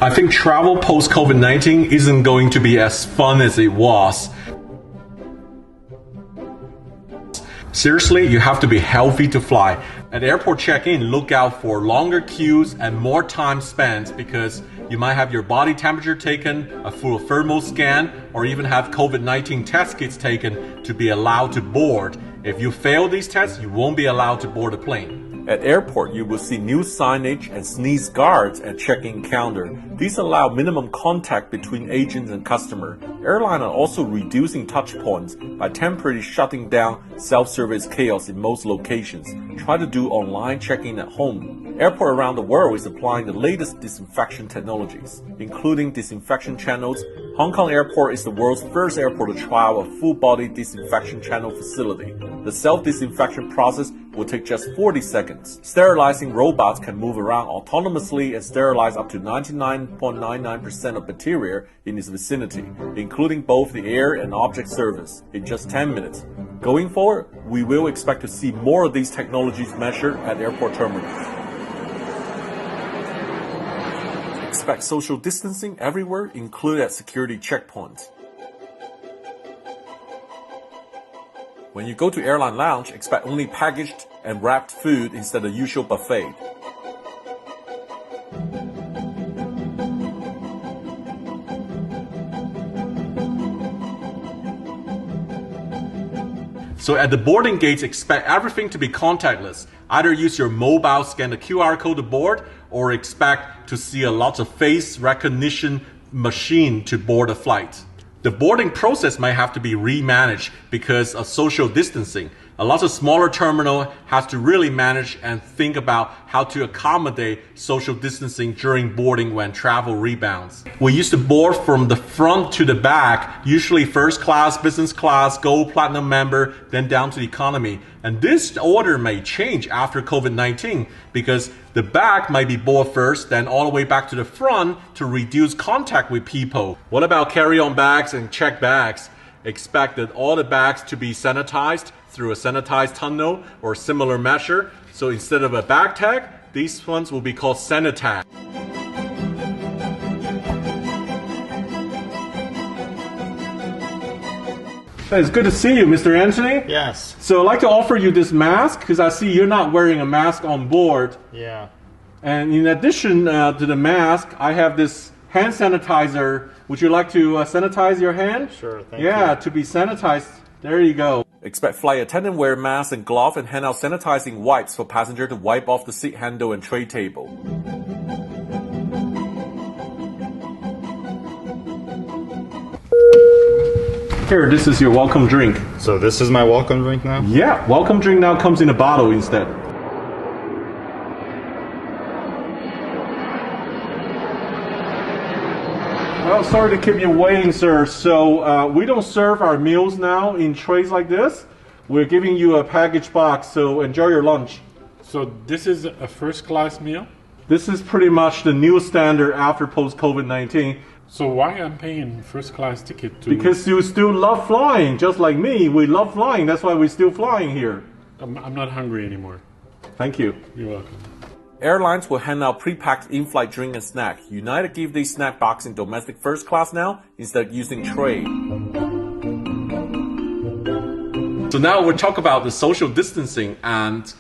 I think travel post-COVID-19 isn't going to be as fun as it was. Seriously, you have to be healthy to fly. At airport check-in, look out for longer queues and more time spent because you might have your body temperature taken, a full thermal scan, or even have COVID-19 test kits taken to be allowed to board. If you fail these tests, you won't be allowed to board a plane. At airport, you will see new signage and sneeze guards at check-in counter. These allow minimum contact between agents and customer. Airlines are also reducing touch points by temporarily shutting down self-service kiosks in most locations. Try to do online check-in at home. Airports around the world is applying the latest disinfection technologies, including disinfection channels. Hong Kong Airport is the world's first airport to trial a full-body disinfection channel facility. The self-disinfection process will take just 40 seconds. Sterilizing robots can move around autonomously and sterilize up to 99.99% of bacteria in its vicinity, including both the air and object surface, in just 10 minutes. Going forward, we will expect to see more of these technologies measured at airport terminals. Expect social distancing everywhere, including at security checkpoints. When you go to airline lounge, expect only packaged and wrapped food instead of usual buffet. So at the boarding gates, expect everything to be contactless. Either use your mobile, scan the QR code to board, or expect to see a lot of face recognition machine to board a flight. The boarding process might have to be remanaged because of social distancing. A lot of smaller terminal has to really manage and think about how to accommodate social distancing during boarding when travel rebounds. We used to board from the front to the back, usually first class, business class, gold, platinum member, then down to the economy. And this order may change after COVID-19 because the back might be board first, then all the way back to the front to reduce contact with people. What about carry-on bags and check bags? Expect that all the bags to be sanitized through a sanitized tunnel or similar measure. So instead of a bag tag, these ones will be called sanitag. It's good to see you, Mr. Anthony. Yes. So I'd like to offer you this mask because I see you're not wearing a mask on board. Yeah. And in addition to the mask, I have this hand sanitizer. Would you like to sanitize your hand? Sure, thank you. Yeah, to be sanitized. There you go. Expect flight attendant wear masks and gloves and hand out sanitizing wipes for passenger to wipe off the seat handle and tray table. Here, this is your welcome drink. So this is my welcome drink now? Yeah, welcome drink now comes in a bottle instead. Well, sorry to keep you waiting, sir. So we don't serve our meals now in trays like this. We're giving you a package box, so enjoy your lunch. So this is a first class meal? This is pretty much the new standard after post-COVID-19. So why I'm paying first class ticket to... Because you still love flying, just like me. We love flying, that's why we're still flying here. I'm not hungry anymore. Thank you. You're welcome. Airlines will hand out pre-packed in-flight drink and snack. United give these snack box in domestic first class now instead of using tray. So now we'll talk about the social distancing, and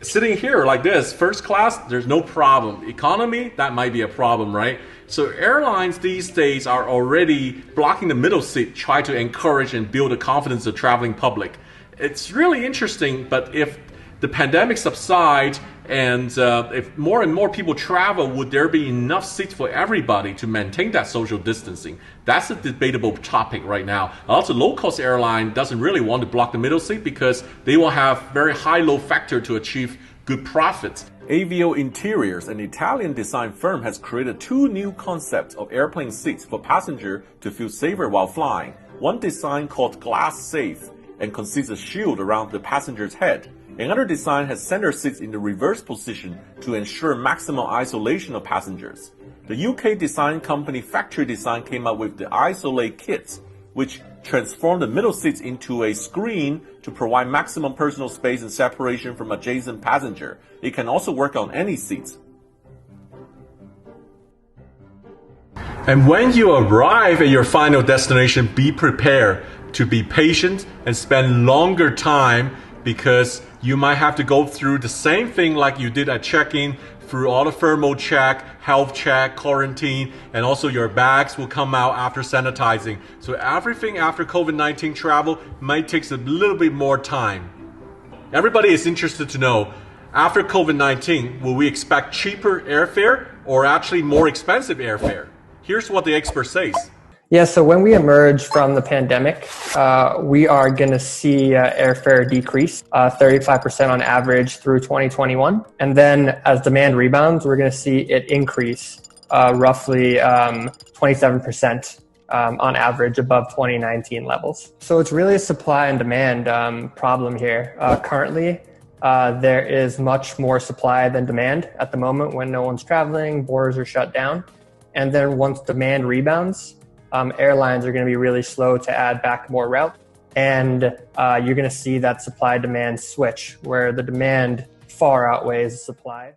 sitting here like this, first class, there's no problem. Economy, that might be a problem, right? So airlines these days are already blocking the middle seat, try to encourage and build the confidence of the traveling public. It's really interesting, but if the pandemic subsides and if more and more people travel, would there be enough seats for everybody to maintain that social distancing? That's a debatable topic right now. Also, low-cost airline doesn't really want to block the middle seat because they will have very high load factor to achieve good profits. Avio Interiors, an Italian design firm, has created two new concepts of airplane seats for passengers to feel safer while flying. One design called Glass Safe and consists of a shield around the passenger's head. Another design has center seats in the reverse position to ensure maximum isolation of passengers. The UK design company Factory Design came up with the Isolate kits, which transform the middle seats into a screen to provide maximum personal space and separation from adjacent passenger. It can also work on any seats. And when you arrive at your final destination, be prepared to be patient and spend longer time because you might have to go through the same thing like you did at check-in, through all the thermal check, health check, quarantine, and also your bags will come out after sanitizing. So everything after COVID-19 travel might take a little bit more time. Everybody is interested to know, after COVID-19, will we expect cheaper airfare or actually more expensive airfare? Here's what the expert says. Yeah, so when we emerge from the pandemic, we are going to see airfare decrease 35% on average through 2021. And then as demand rebounds, we're going to see it increase roughly 27% on average above 2019 levels. So it's really a supply and demand problem here. Currently, there is much more supply than demand at the moment when no one's traveling, borders are shut down. And then once demand rebounds, airlines are going to be really slow to add back more routes. And you're going to see that supply-demand switch where the demand far outweighs the supply.